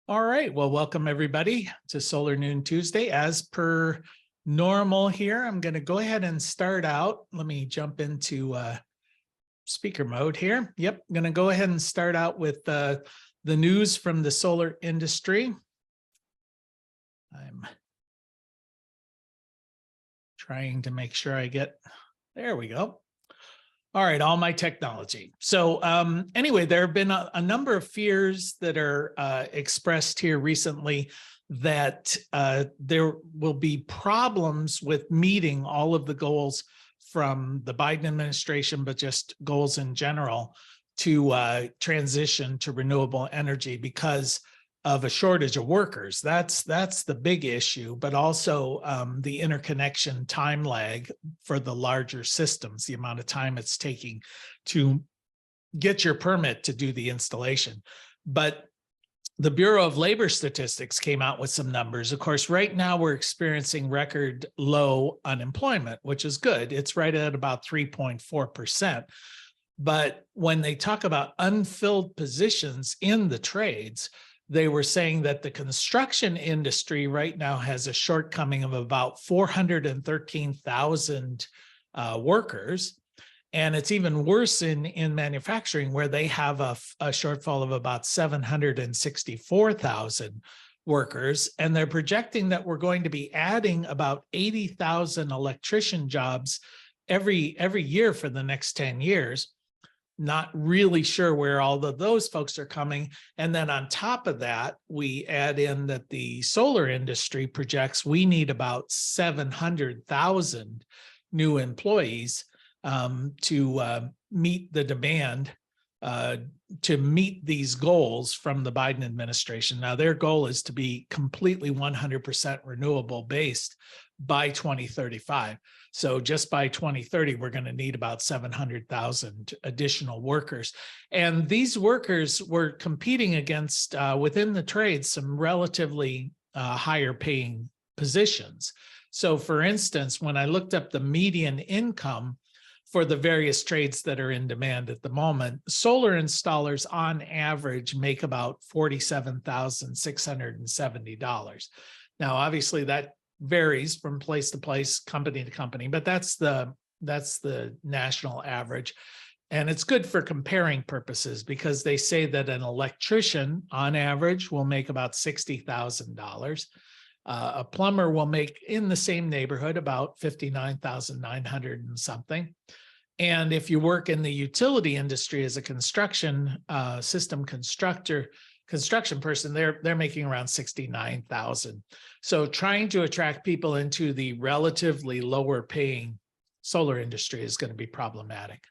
All right, well, welcome everybody to Solar Noon Tuesday. As per normal here, I'm going to go ahead and start out. Let me jump into speaker mode here. Yep, I'm going to go ahead and start out with the news from the solar industry. I'm trying to make sure I get, there we go. All right, all my technology. So anyway, there have been a number of fears that are expressed here recently that there will be problems with meeting all of the goals from the Biden administration, but just goals in general to transition to renewable energy because of a shortage of workers. That's the big issue, but also the interconnection time lag for the larger systems, the amount of time it's taking to get your permit to do the installation. But the Bureau of Labor Statistics came out with some numbers. Of course, right now we're experiencing record low unemployment, which is good. It's right at about 3.4%. But when they talk about unfilled positions in the trades, they were saying that the construction industry right now has a shortcoming of about 413,000 workers. And it's even worse in manufacturing, where they have a shortfall of about 764,000 workers. And they're projecting that we're going to be adding about 80,000 electrician jobs every year for the next 10 years. Not really sure where all of those folks are coming. And then on top of that, we add in that the solar industry projects we need about 700,000 new employees to meet the demand, to meet these goals from the Biden administration. Now, their goal is to be completely 100% renewable based by 2035. So just by 2030, we're going to need about 700,000 additional workers. And these workers were competing against, within the trades, some relatively higher paying positions. So for instance, when I looked up the median income for the various trades that are in demand at the moment, solar installers on average make about $47,670. Now, obviously that varies from place to place, company to company, but that's the national average. And it's good for comparing purposes because they say that an electrician on average will make about $60,000. A plumber will make in the same neighborhood about $59,900 and something. And if you work in the utility industry as a construction construction person, they're making around $69,000. So trying to attract people into the relatively lower paying solar industry is going to be problematic.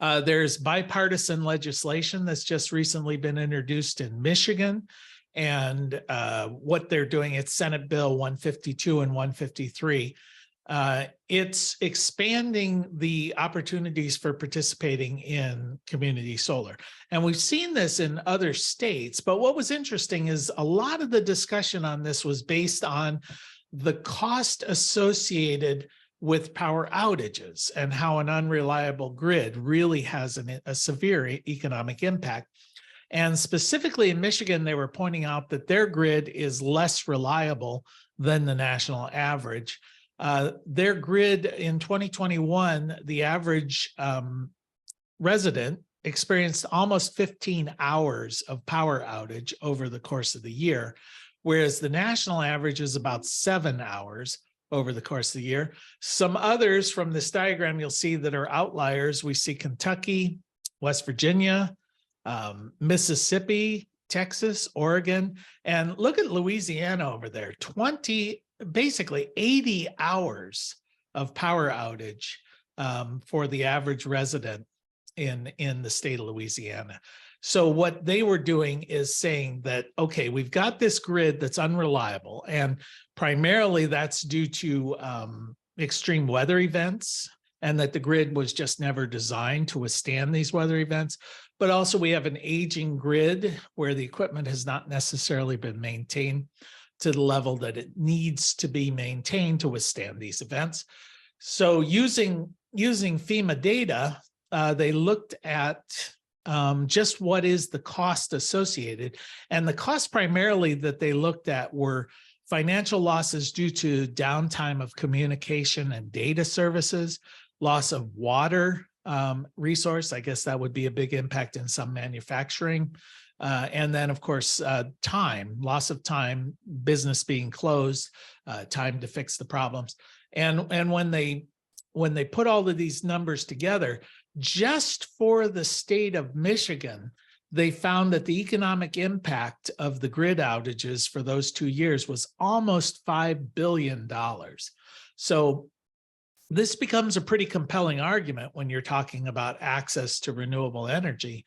There's bipartisan legislation that's just recently been introduced in Michigan. And what they're doing, it's Senate Bill 152 and 153. It's expanding the opportunities for participating in community solar. And we've seen this in other states, but what was interesting is a lot of the discussion on this was based on the cost associated with power outages and how an unreliable grid really has a severe economic impact. And specifically in Michigan, they were pointing out that their grid is less reliable than the national average. Their grid in 2021, the average resident experienced almost 15 hours of power outage over the course of the year, whereas the national average is about 7 hours over the course of the year. Some others from this diagram you'll see that are outliers. We see Kentucky, West Virginia, Mississippi, Texas, Oregon, and look at Louisiana over there, basically 80 hours of power outage for the average resident in the state of Louisiana. So what they were doing is saying that, okay, we've got this grid that's unreliable, and primarily that's due to extreme weather events, and that the grid was just never designed to withstand these weather events. But also we have an aging grid where the equipment has not necessarily been maintained to the level that it needs to be maintained to withstand these events. So using FEMA data, they looked at just what is the cost associated. And the costs primarily that they looked at were financial losses due to downtime of communication and data services, loss of water resource. I guess that would be a big impact in some manufacturing. And then, of course, time, loss of time, business being closed, time to fix the problems. And when they put all of these numbers together, just for the state of Michigan, they found that the economic impact of the grid outages for those 2 years was almost $5 billion. So this becomes a pretty compelling argument when you're talking about access to renewable energy,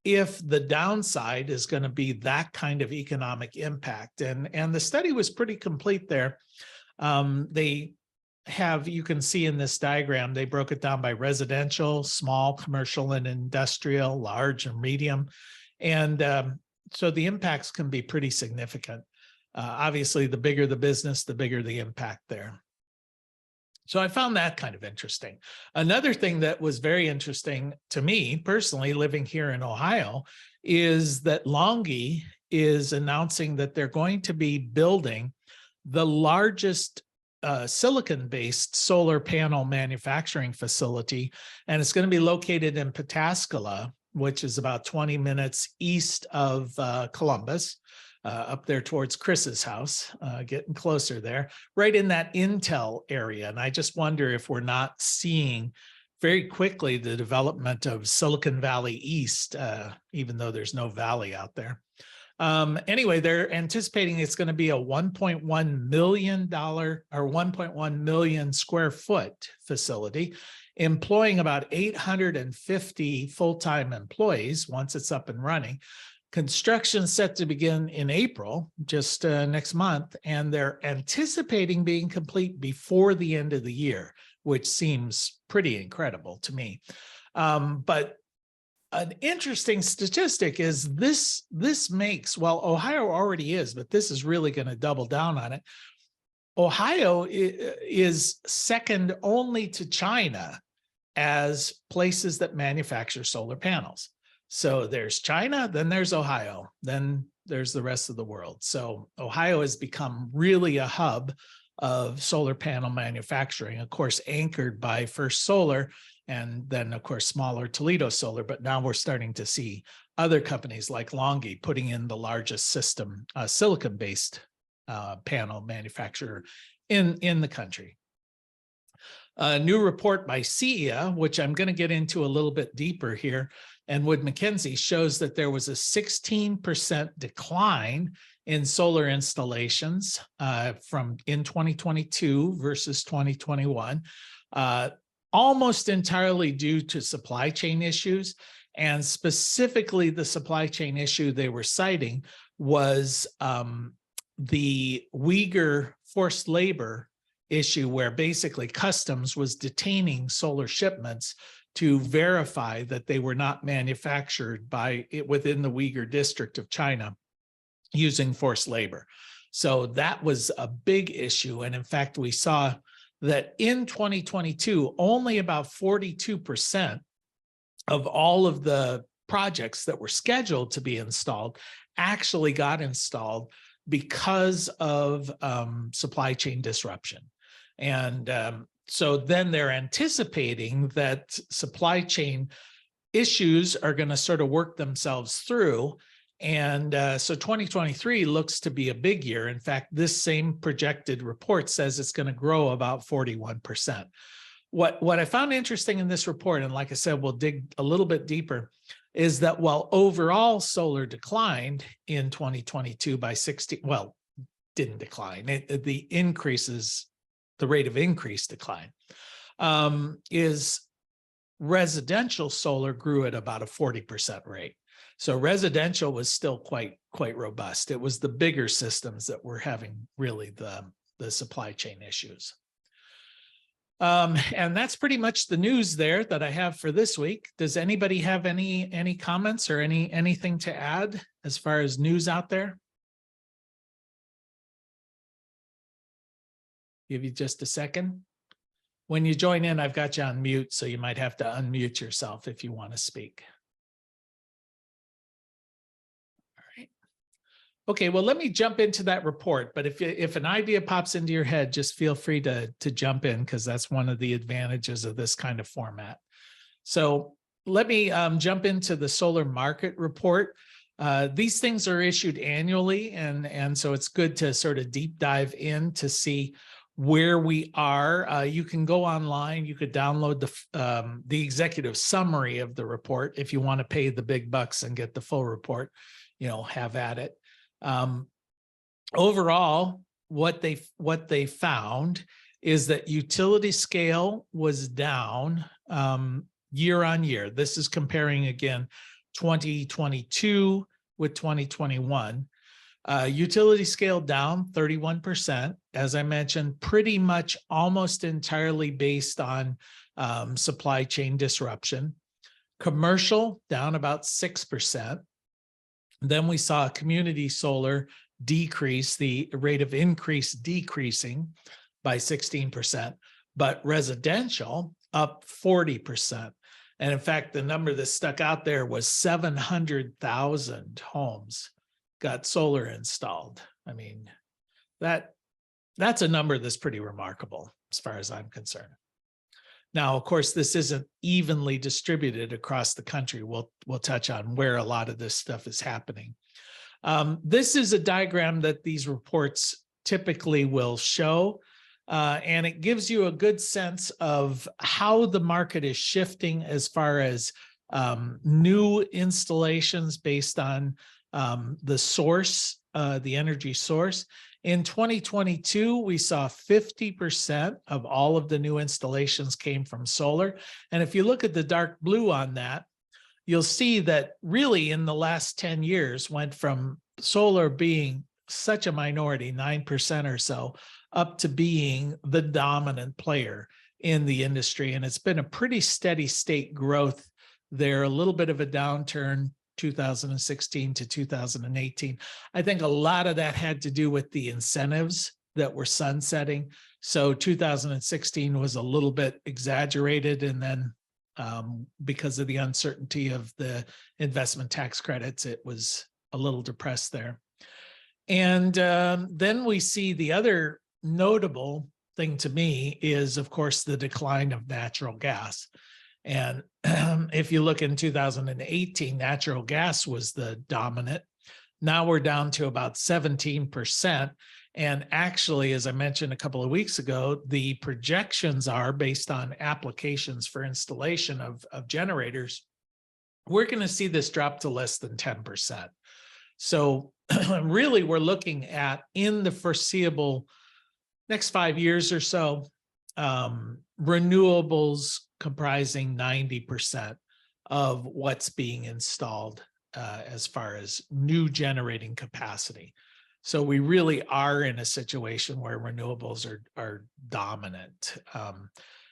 if the downside is going to be that kind of economic impact. And the study was pretty complete there. They have, you can see in this diagram, they broke it down by residential, small, commercial, and industrial, large and medium. And so the impacts can be pretty significant. Obviously, the bigger the business, the bigger the impact there. So I found that kind of interesting. Another thing that was very interesting to me personally, living here in Ohio, is that LONGi is announcing that they're going to be building the largest silicon-based solar panel manufacturing facility, and it's going to be located in Pataskala, which is about 20 minutes east of Columbus, up there towards Chris's house, getting closer there, right in that Intel area. And I just wonder if we're not seeing very quickly the development of Silicon Valley East, even though there's no valley out there. Anyway, they're anticipating it's going to be a $1.1 million or 1.1 million square foot facility, employing about 850 full-time employees once it's up and running. Construction set to begin in April, just next month, and they're anticipating being complete before the end of the year, which seems pretty incredible to me. But an interesting statistic is this makes, well, Ohio already is, but this is really going to double down on it. Ohio is second only to China as places that manufacture solar panels. So there's China, then there's Ohio, then there's the rest of the world. So Ohio has become really a hub of solar panel manufacturing, of course, anchored by First Solar, and then, of course, smaller Toledo Solar. But now we're starting to see other companies like LONGi putting in the largest system, silicon-based panel manufacturer in the country. A new report by SEIA, which I'm going to get into a little bit deeper here, and Wood Mackenzie, shows that there was a 16% decline in solar installations from in 2022 versus 2021, almost entirely due to supply chain issues. And specifically, the supply chain issue they were citing was the Uyghur forced labor issue, where basically customs was detaining solar shipments to verify that they were not manufactured within the Uyghur district of China using forced labor. So that was a big issue. And in fact, we saw that in 2022, only about 42% of all of the projects that were scheduled to be installed actually got installed because of supply chain disruption. And so then they're anticipating that supply chain issues are going to sort of work themselves through. And so 2023 looks to be a big year. In fact, this same projected report says it's going to grow about 41%. What I found interesting in this report, and like I said, we'll dig a little bit deeper, is that while overall solar declined in 2022 by 60, well, didn't decline, the rate of increase decline, is residential solar grew at about a 40% rate. So residential was still quite robust. It was the bigger systems that were having really the supply chain issues. And that's pretty much the news there that I have for this week. Does anybody have any comments or anything to add as far as news out there? Give you just a second. When you join in, I've got you on mute, so you might have to unmute yourself if you want to speak. Okay, well, let me jump into that report. But if an idea pops into your head, just feel free to jump in, because that's one of the advantages of this kind of format. So let me jump into the solar market report. These things are issued annually, and so it's good to sort of deep dive in to see where we are. You can go online. You could download the executive summary of the report if you want to pay the big bucks and get the full report. Have at it. Overall, what they found is that utility scale was down year on year. This is comparing again 2022 with 2021. Utility scale down 31%, as I mentioned, pretty much almost entirely based on supply chain disruption. Commercial down about 6%. Then we saw community solar decrease, the rate of increase decreasing by 16%, but residential up 40%. And in fact, the number that stuck out there was 700,000 homes got solar installed. I mean, that's a number that's pretty remarkable as far as I'm concerned. Now, of course, this isn't evenly distributed across the country. We'll touch on where a lot of this stuff is happening. This is a diagram that these reports typically will show, and it gives you a good sense of how the market is shifting as far as new installations based on the source, the energy source. In 2022, we saw 50% of all of the new installations came from solar. And if you look at the dark blue on that, you'll see that really in the last 10 years went from solar being such a minority, 9% or so, up to being the dominant player in the industry. And it's been a pretty steady state growth there, a little bit of a downturn 2016 to 2018. I think a lot of that had to do with the incentives that were sunsetting. So 2016 was a little bit exaggerated, and then because of the uncertainty of the investment tax credits, it was a little depressed there. And then we see the other notable thing to me is, of course, the decline of natural gas. And if you look in 2018, natural gas was the dominant. Now we're down to about 17%. And actually, as I mentioned a couple of weeks ago, the projections are based on applications for installation of generators. We're going to see this drop to less than 10%. So really, we're looking at, in the foreseeable next 5 years or so, renewables comprising 90% of what's being installed as far as new generating capacity. So we really are in a situation where renewables are dominant.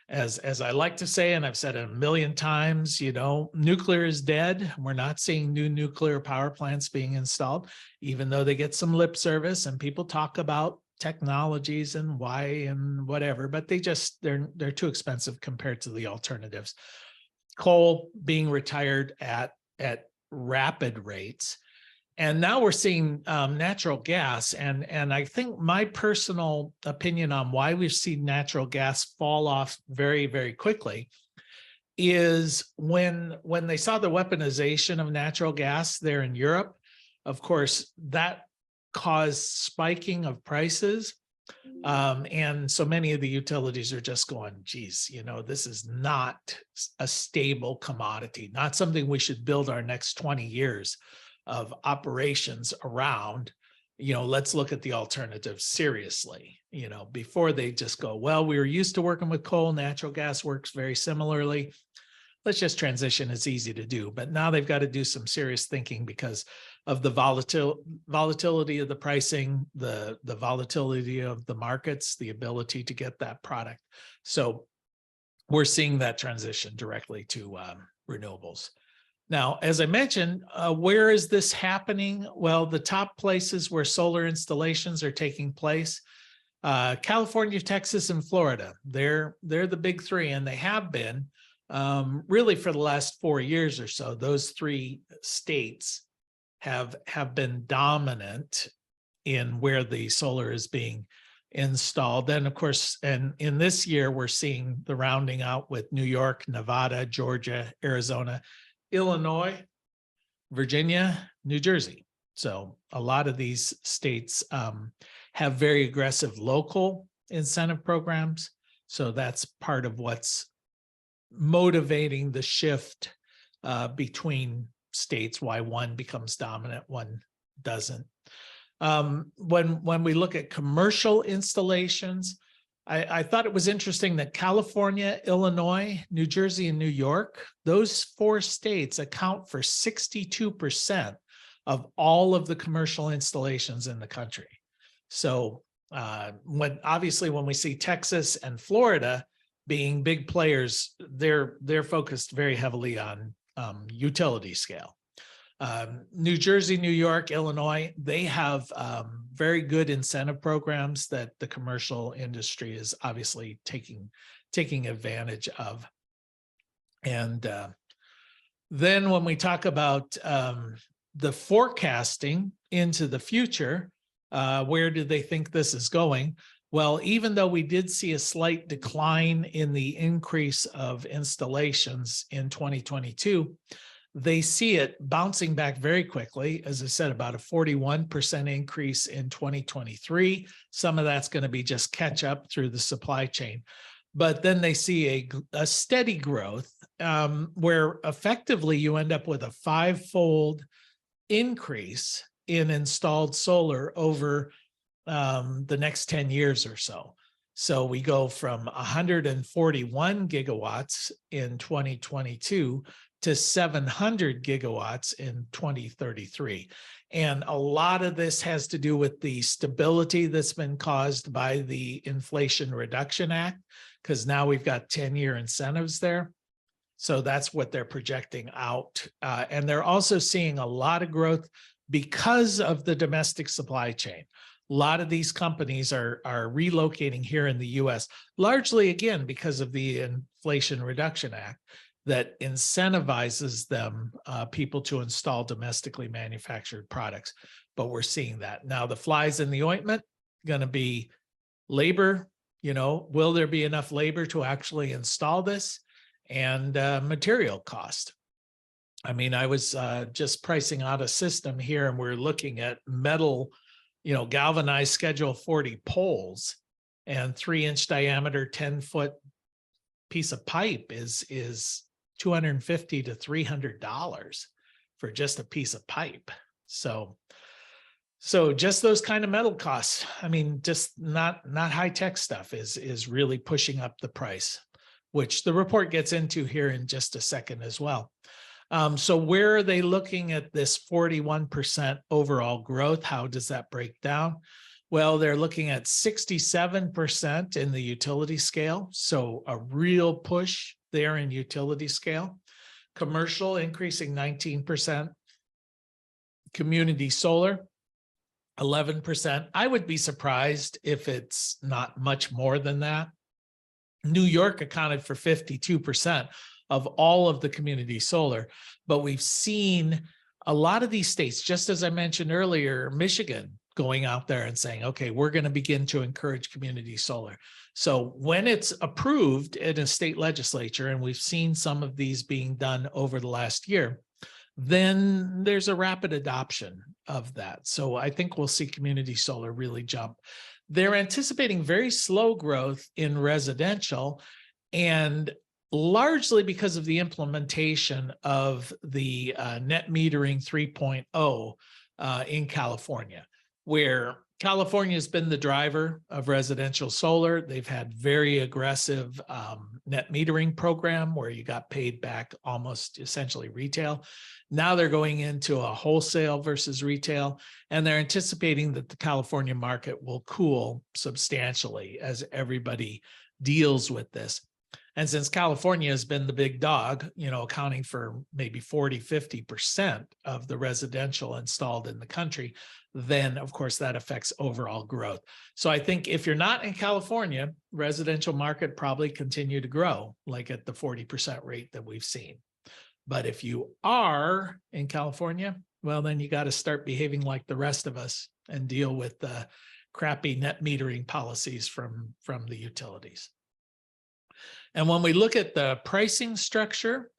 As I like to say, and I've said it a million times, nuclear is dead. We're not seeing new nuclear power plants being installed, even though they get some lip service and people talk about technologies and why and whatever, but they're too expensive compared to the alternatives. Coal being retired at rapid rates. And now we're seeing natural gas. And I think my personal opinion on why we've seen natural gas fall off very, very quickly is when they saw the weaponization of natural gas there in Europe, of course, that caused spiking of prices. And so many of the utilities are just going, geez, this is not a stable commodity, not something we should build our next 20 years of operations around. Let's look at the alternatives seriously, before they just go, well, we were used to working with coal, natural gas works very similarly. Let's just transition, it's easy to do. But now they've got to do some serious thinking because of the volatility of the pricing, the volatility of the markets, the ability to get that product. So we're seeing that transition directly to renewables. Now, as I mentioned, where is this happening? Well, the top places where solar installations are taking place, California, Texas, and Florida. They're the big three, and they have been really for the last 4 years or so. Those three states have been dominant in where the solar is being installed. Then, of course, and in this year, we're seeing the rounding out with New York, Nevada, Georgia, Arizona, Illinois, Virginia, New Jersey. So a lot of these states have very aggressive local incentive programs. So that's part of what's motivating the shift between states, why one becomes dominant, one doesn't. When we look at commercial installations, I thought it was interesting that California, Illinois, New Jersey, and New York, those 4 states account for 62% of all of the commercial installations in the country. So when we see Texas and Florida being big players, they're focused very heavily on utility scale. New Jersey, New York, Illinois, they have very good incentive programs that the commercial industry is obviously taking advantage of. And then when we talk about the forecasting into the future, where do they think this is going? Well, even though we did see a slight decline in the increase of installations in 2022, they see it bouncing back very quickly. As I said, about a 41% increase in 2023. Some of that's going to be just catch up through the supply chain. But then they see a steady growth where effectively you end up with a 5-fold increase in installed solar over the next 10 years or so. So we go from 141 gigawatts in 2022 to 700 gigawatts in 2033. And a lot of this has to do with the stability that's been caused by the Inflation Reduction Act, because now we've got 10-year incentives there. So that's what they're projecting out. And they're also seeing a lot of growth because of the domestic supply chain. A lot of these companies are relocating here in the US, largely, again, because of the Inflation Reduction Act that incentivizes them, people to install domestically manufactured products. But we're seeing that. Now, the flies in the ointment going to be labor. Will there be enough labor to actually install this? And material cost. I mean, I was just pricing out a system here, and we're looking at metal, galvanized Schedule 40 poles, and 3-inch diameter, 10-foot piece of pipe is $250 to $300 for just a piece of pipe. So just those kind of metal costs. I mean, just not high tech stuff is really pushing up the price, which the report gets into here in just a second as well. So where are they looking at this 41% overall growth? How does that break down? Well, they're looking at 67% in the utility scale. So a real push there in utility scale. Commercial increasing 19%. Community solar, 11%. I would be surprised if it's not much more than that. New York accounted for 52% of all of the community solar, but we've seen a lot of these states, just as I mentioned earlier, Michigan going out there and saying, okay, we're going to begin to encourage community solar. So when it's approved in a state legislature, and we've seen some of these being done over the last year, then there's a rapid adoption of that. So I think we'll see community solar really jump. They're anticipating very slow growth in residential, and largely because of the implementation of the net metering 3.0 in California, where California has been the driver of residential solar. They've had very aggressive net metering program where you got paid back almost essentially retail. Now they're going into a wholesale versus retail, and they're anticipating that the California market will cool substantially as everybody deals with this. And since California has been the big dog, accounting for maybe 40–50% of the residential installed in the country, then of course that affects overall growth. So I think if you're not in California, residential market probably continue to grow like at the 40% rate that we've seen. But if you are in California, well, then you got to start behaving like the rest of us and deal with the crappy net metering policies from the utilities. And when we look at the pricing structure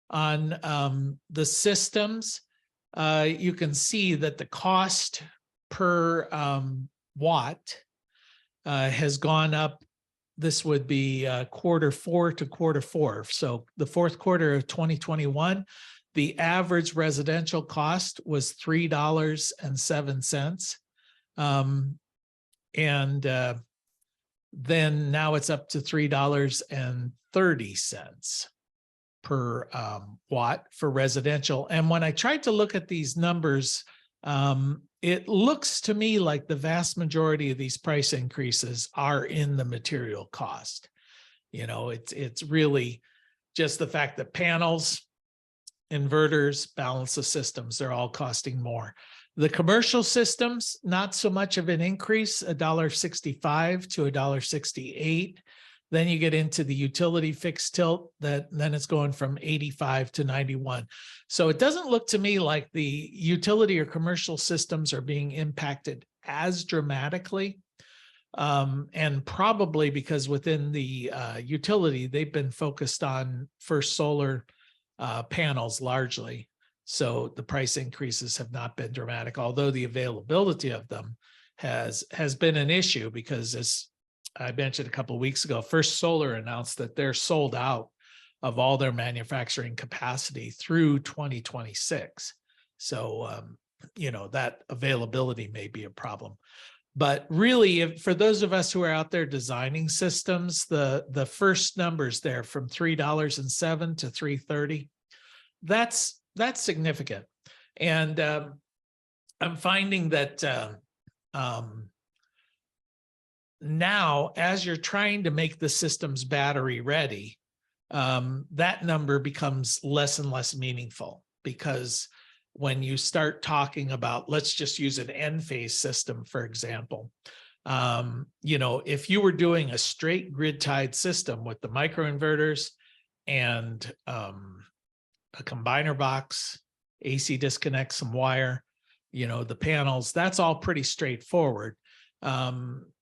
on the systems, you can see that the cost per watt has gone up. This would be Q4 to Q4. So the fourth quarter of 2021, the average residential cost was $3.07. Then now it's up to $3.30 per watt for residential. And when I tried to look at these numbers, it looks to me like the vast majority of these price increases are in the material cost. You know, it's really just the fact that panels, inverters, balance of systems, they're all costing more. The commercial systems, not so much of an increase, $1.65 to $1.68. Then you get into the utility fixed tilt, then it's going from 85 to 91. So it doesn't look to me like the utility or commercial systems are being impacted as dramatically. And probably because within the utility, they've been focused on first solar panels largely. So the price increases have not been dramatic, although the availability of them has been an issue, because as I mentioned a couple of weeks ago, First Solar announced that they're sold out of all their manufacturing capacity through 2026. So, you know, that availability may be a problem. But really, for those of us who are out there designing systems, the first numbers there from $3.07 to $3.30, that's significant. And I'm finding that now, as you're trying to make the systems battery ready, that number becomes less and less meaningful, because when you start talking about, let's just use an N-phase system, for example, you know, if you were doing a straight grid-tied system with the microinverters and a combiner box, AC disconnect, some wire, you know, the panels, that's all pretty straightforward.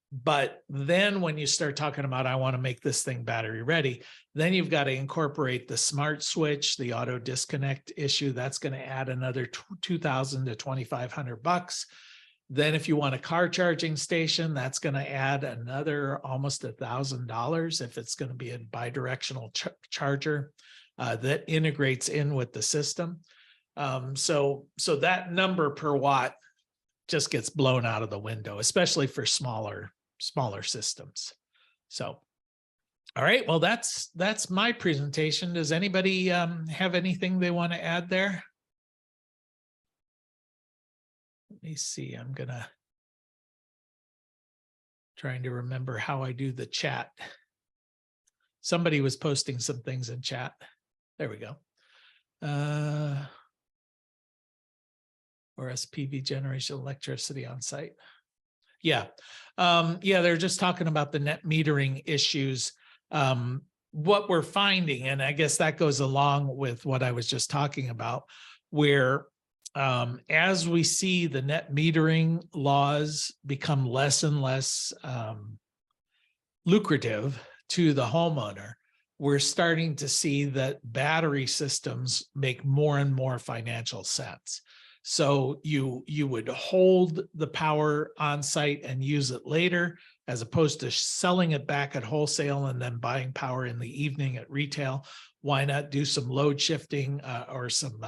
But then when you start talking about, I want to make this thing battery ready, then you've got to incorporate the smart switch, the auto disconnect issue. That's going to add another $2,000 to $2,500. Then if you want a car charging station, that's going to add another almost $1,000 if it's going to be a bidirectional charger that integrates in with the system. So that number per watt just gets blown out of the window, especially for smaller systems. So, all right, well, that's my presentation. Does anybody have anything they want to add there? Let me see, I'm trying to remember how I do the chat. Somebody was posting some things in chat. There we go. Or SPV generation electricity on site. Yeah. They're just talking about the net metering issues. What we're finding, and I guess that goes along with what I was just talking about, where as we see the net metering laws become less and less lucrative to the homeowner, we're starting to see that battery systems make more and more financial sense. So you would hold the power on site and use it later, as opposed to selling it back at wholesale and then buying power in the evening at retail. Why not do some load shifting or some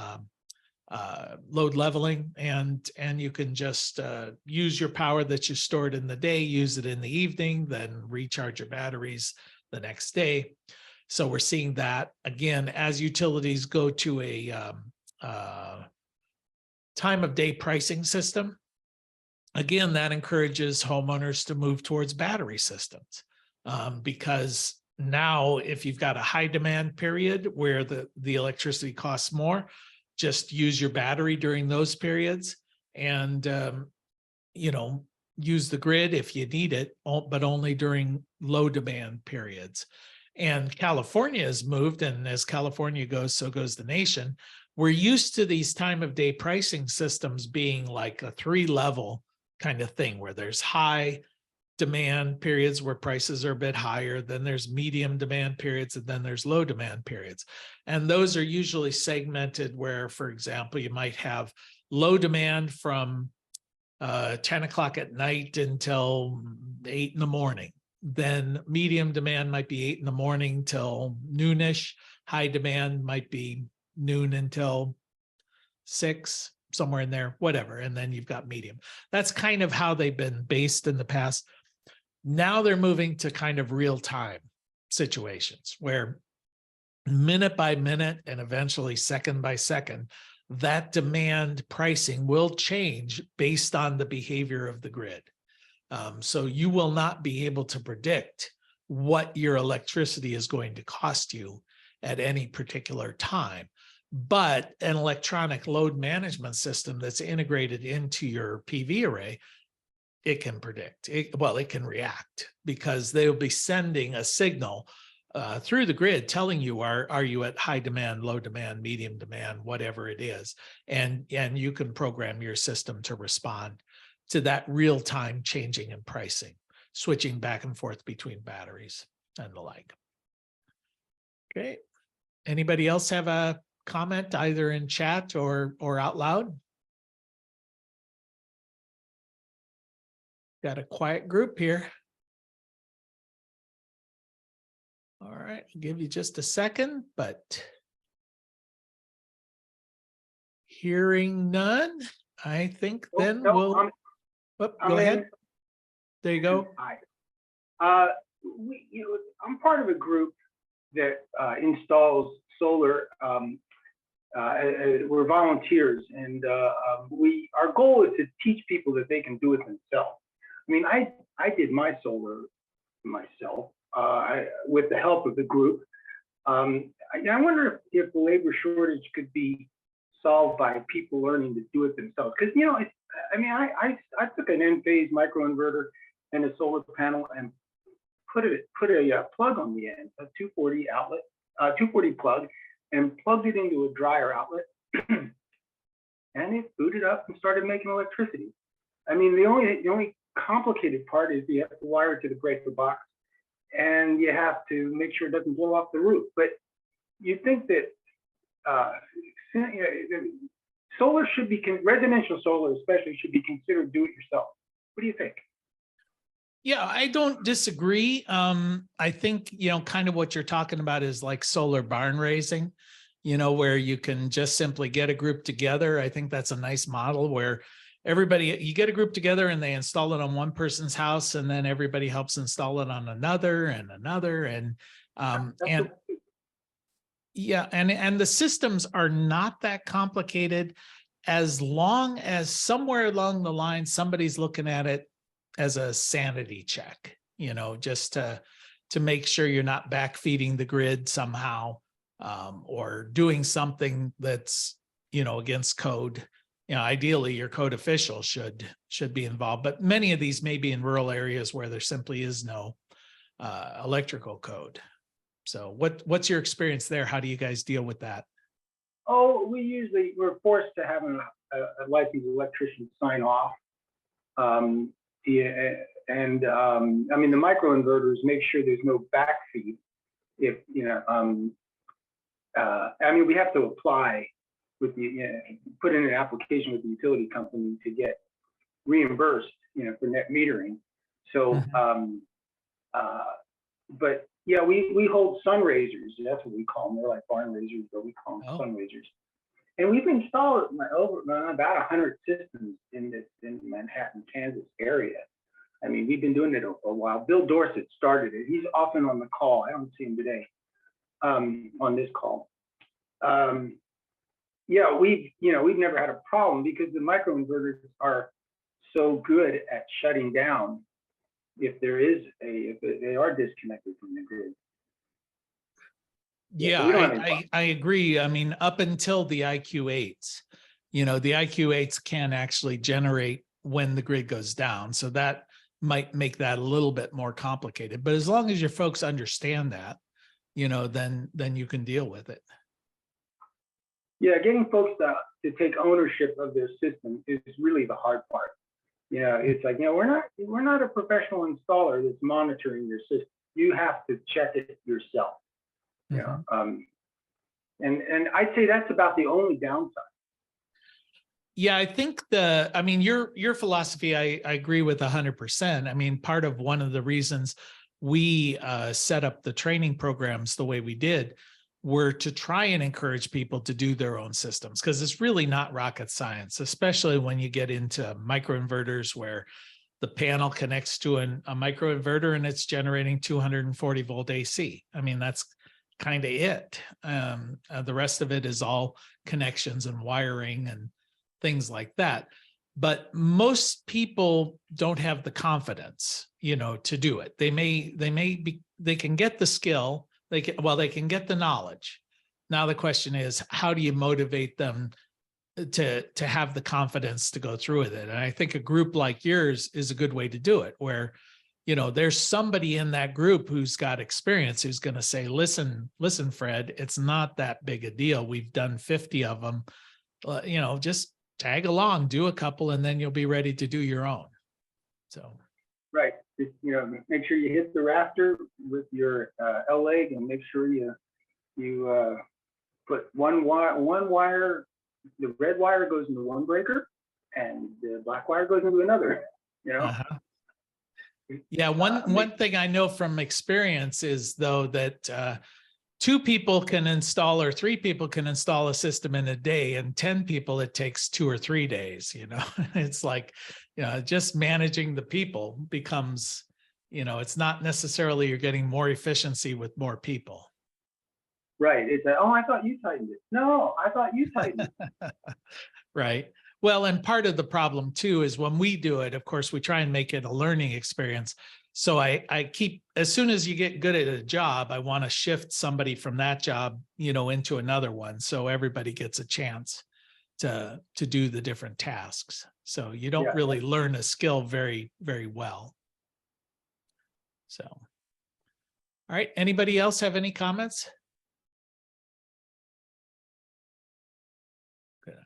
load leveling, and you can just use your power that you stored in the day, use it in the evening, then recharge your batteries the next day. So we're seeing that again as utilities go to a time of day pricing system. Again, that encourages homeowners to move towards battery systems, because now if you've got a high demand period where the electricity costs more, just use your battery during those periods, and you know, use the grid if you need it, but only during low demand periods. And California has moved, and as California goes, so goes the nation. We're used to these time of day pricing systems being like a 3-level kind of thing, where there's high demand periods where prices are a bit higher, then there's medium demand periods, and then there's low demand periods. And those are usually segmented where, for example, you might have low demand from 10 o'clock at night until 8 in the morning. Then medium demand might be 8 in the morning till noonish. High demand might be noon until 6, somewhere in there, whatever. And then you've got medium. That's kind of how they've been based in the past. Now they're moving to kind of real-time situations where minute by minute and eventually second by second, that demand pricing will change based on the behavior of the grid. So you will not be able to predict what your electricity is going to cost you at any particular time. But an electronic load management system that's integrated into your PV array, it can predict. It can react, because they'll be sending a signal through the grid telling you, are you at high demand, low demand, medium demand, whatever it is. And you can program your system to respond to that real-time changing in pricing, switching back and forth between batteries and the like. Okay. Anybody else have a comment either in chat or out loud? Got a quiet group here. All right, I'll give you just a second, but hearing none, I think then we'll. Go ahead. There you go. Hi. I'm part of a group that installs solar. We're volunteers, and our goal is to teach people that they can do it themselves. I mean, I did my solar myself with the help of the group. I wonder if the labor shortage could be solved by people learning to do it themselves. Because I took an N-phase microinverter and a solar panel and put a plug on the end, a 240 outlet, 240 plug, and plugged it into a dryer outlet, and it booted up and started making electricity. I mean, the only complicated part is you have to wire it to the breaker box, and you have to make sure it doesn't blow off the roof. But you think that solar should be, residential solar especially, should be considered do-it-yourself. What do you think? Yeah, I don't disagree. I think, kind of what you're talking about is like solar barn raising, where you can just simply get a group together. I think that's a nice model where you get a group together and they install it on one person's house, and then everybody helps install it on another and another. And the systems are not that complicated, as long as somewhere along the line, somebody's looking at it as a sanity check, just to make sure you're not backfeeding the grid somehow, or doing something that's, against code. Ideally your code official should be involved, but many of these may be in rural areas where there simply is no electrical code. So what's your experience there? How do you guys deal with that? Oh, we're forced to have a licensed electrician sign off. The microinverters make sure there's no backfeed. If we have to apply with put in an application with the utility company to get reimbursed, for net metering. So, but yeah, we hold sun raisers. That's what we call them. They're like barn raisers, but we call them sun raisers. And we've installed about 100 systems in Manhattan, Kansas area. I mean, we've been doing it a while. Bill Dorsett started it. He's often on the call. I don't see him today on this call. We've never had a problem because the microinverters are so good at shutting down if they are disconnected from the grid. Yeah, I agree. I mean, up until the IQ8s, the IQ8s can actually generate when the grid goes down. So that might make that a little bit more complicated. But as long as your folks understand that, then you can deal with it. Yeah, getting folks to take ownership of their system is really the hard part. It's like, we're not a professional installer that's monitoring your system. You have to check it yourself. And I'd say that's about the only downside. Yeah, I think your philosophy, I agree with 100%. I mean, part of one of the reasons we set up the training programs the way we did were to try and encourage people to do their own systems, because it's really not rocket science, especially when you get into microinverters where the panel connects to a microinverter and it's generating 240 volt AC. I mean, that's kind of it. The rest of it is all connections and wiring and things like that. But most people don't have the confidence, to do it. They can get the skill. They can get the knowledge. Now the question is, how do you motivate them to have the confidence to go through with it? And I think a group like yours is a good way to do it, where, there's somebody in that group who's got experience, who's going to say, listen, Fred, it's not that big a deal. We've done 50 of them, just tag along, do a couple, and then you'll be ready to do your own. So. Right. Make sure you hit the rafter with your L-leg, and make sure you put one wire, the red wire goes into one breaker and the black wire goes into another, Uh-huh. Yeah. One thing I know from experience is, though, that 2 people can install, or 3 people can install a system in a day, and 10 people, it takes 2 or 3 days. It's like, just managing the people becomes, it's not necessarily you're getting more efficiency with more people. Right. It's like, oh, I thought you tightened it. No, I thought you tightened it. Right. Well, and part of the problem too is when we do it, of course, we try and make it a learning experience. So I keep, as soon as you get good at a job, I want to shift somebody from that job, into another one. So everybody gets a chance to do the different tasks. So you don't really learn a skill very, very well. So, all right. Anybody else have any comments? Good.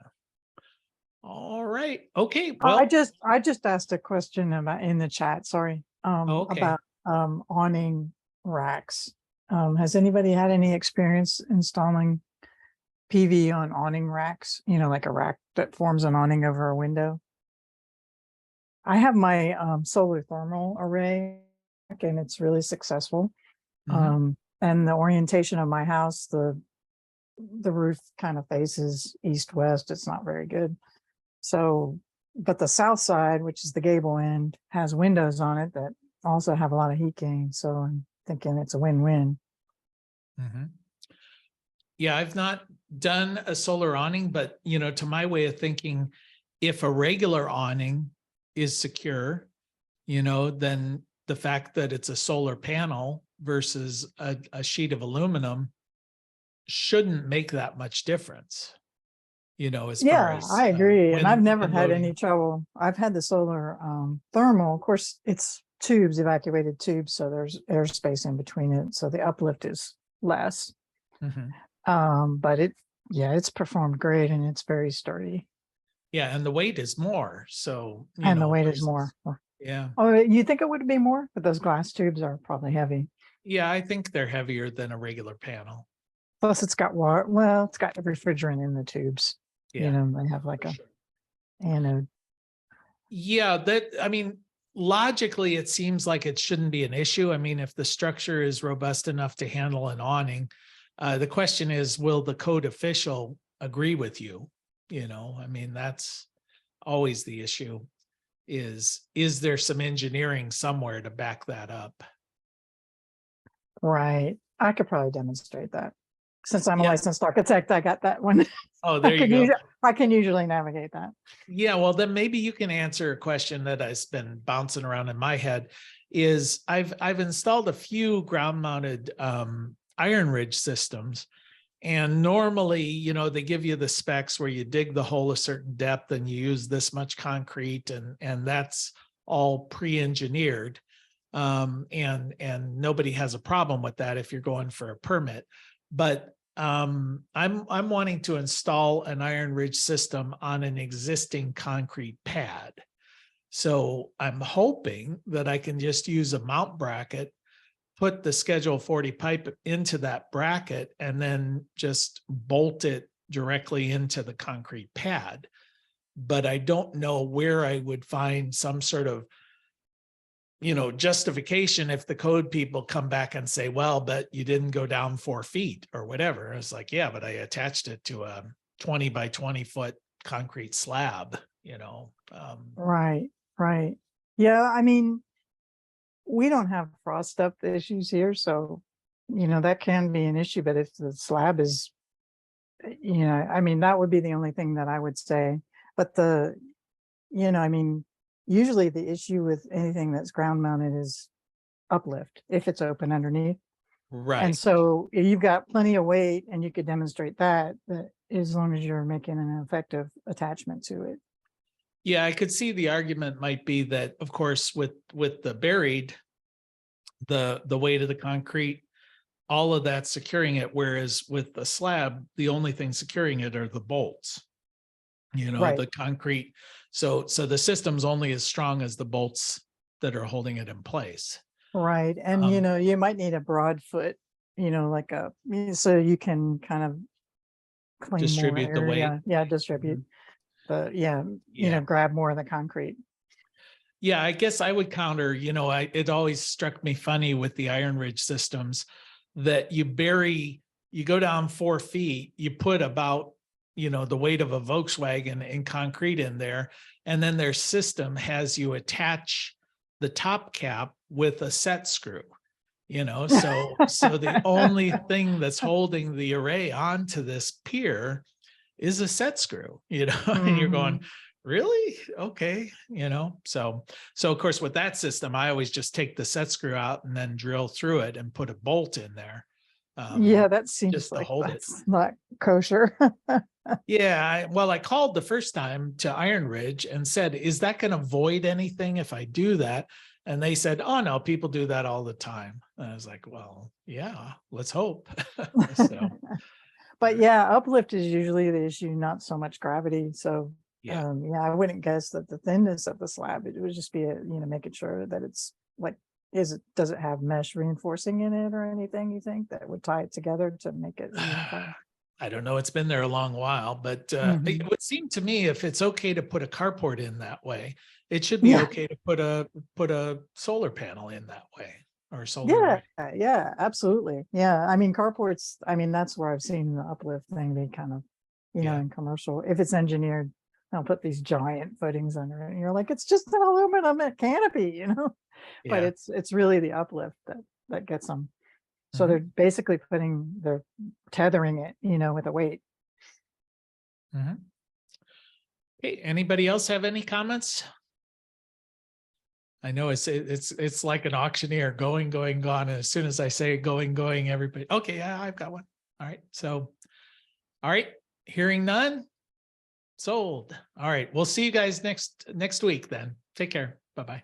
All right. Okay. Well, I just asked a question about in the chat. Sorry. Okay. About awning racks. Has anybody had any experience installing PV on awning racks? Like a rack that forms an awning over a window. I have my solar thermal array, and it's really successful. And the orientation of my house, the roof kind of faces east-west. It's not very good. So, but the south side, which is the gable end, has windows on it that also have a lot of heat gain. So I'm thinking it's a win-win. Yeah, I've not done a solar awning, but to my way of thinking, if a regular awning is secure, then the fact that it's a solar panel versus a sheet of aluminum shouldn't make that much difference. As far as I agree. And I've never had loading. any trouble. I've had the solar thermal. Of course, it's tubes, evacuated tubes. So there's airspace in between it. So the uplift is less. But it's performed great, and it's very sturdy. Yeah. And the weight is more. So, And the weight is more. Yeah. Oh, you think it would be more? But those glass tubes are probably heavy. Yeah. I think they're heavier than a regular panel. Plus it's got water. Well, it's got refrigerant in the tubes. Yeah. They have like anode. Yeah. Logically, it seems like it shouldn't be an issue. I mean, if the structure is robust enough to handle an awning, the question is, will the code official agree with you? That's always the issue. Is there some engineering somewhere to back that up? Right. I could probably demonstrate that. Since I'm a licensed architect, I got that one. Oh, there you go. I can usually navigate that. Yeah, well, then maybe you can answer a question that has been bouncing around in my head. Is I've installed a few ground-mounted iron ridge systems, and normally, they give you the specs where you dig the hole a certain depth and you use this much concrete, and that's all pre-engineered. And nobody has a problem with that if you're going for a permit. But I'm wanting to install an Iron Ridge system on an existing concrete pad. So I'm hoping that I can just use a mount bracket, put the Schedule 40 pipe into that bracket, and then just bolt it directly into the concrete pad. But I don't know where I would find some sort of, justification if the code people come back and say, well, but you didn't go down 4 feet or whatever. It's like, yeah, but I attached it to a 20 by 20 foot concrete slab, Right, right. Yeah, I mean, we don't have frost depth issues here, so, that can be an issue, but if the slab is, I mean, that would be the only thing that I would say. But I mean, usually the issue with anything that's ground mounted is uplift if it's open underneath. right. And so you've got plenty of weight and you could demonstrate that as long as you're making an effective attachment to it. Yeah, I could see the argument might be that, of course, with the buried, the weight of the concrete, all of that securing it, whereas with the slab, the only thing securing it are the bolts. Right. The concrete. So the system's only as strong as the bolts that are holding it in place. Right. And you might need a broad foot, so you can kind of claim Distribute more the weight. area. Yeah, distribute. But grab more of the concrete. Yeah, I guess I would counter, it always struck me funny with the Iron Ridge systems that you go down 4 feet, you put about, the weight of a Volkswagen in concrete in there. And then their system has you attach the top cap with a set screw, so the only thing that's holding the array onto this pier is a set screw, and you're going, really? Okay. So of course, with that system, I always just take the set screw out and then drill through it and put a bolt in there. Yeah, that seems just to like hold that's not kosher. Yeah. I called the first time to Iron Ridge and said, is that going to void anything if I do that? And they said, oh no, people do that all the time. And I was like, well, yeah, let's hope. So, But yeah, uplift is usually the issue, not so much gravity. So yeah. I wouldn't guess that the thinness of the slab, it would just be making sure that it's like, does it have mesh reinforcing in it or anything you think that would tie it together to make it uniform? I don't know. It's been there a long while, but it would seem to me if it's okay to put a carport in that way, it should be okay to put a solar panel in that way or solar. Yeah, absolutely. Yeah. I mean, carports, that's where I've seen the uplift thing be kind of, in commercial, if it's engineered, they'll put these giant footings under it. And you're like, it's just an aluminum canopy, but it's really the uplift that gets them. So they're basically they're tethering it, with a weight. Hey, anybody else have any comments? I know it's like an auctioneer going, gone. And as soon as I say going, everybody, okay, yeah, I've got one. All right. So, all right. Hearing none, sold. All right. We'll see you guys next week then. Take care. Bye-bye.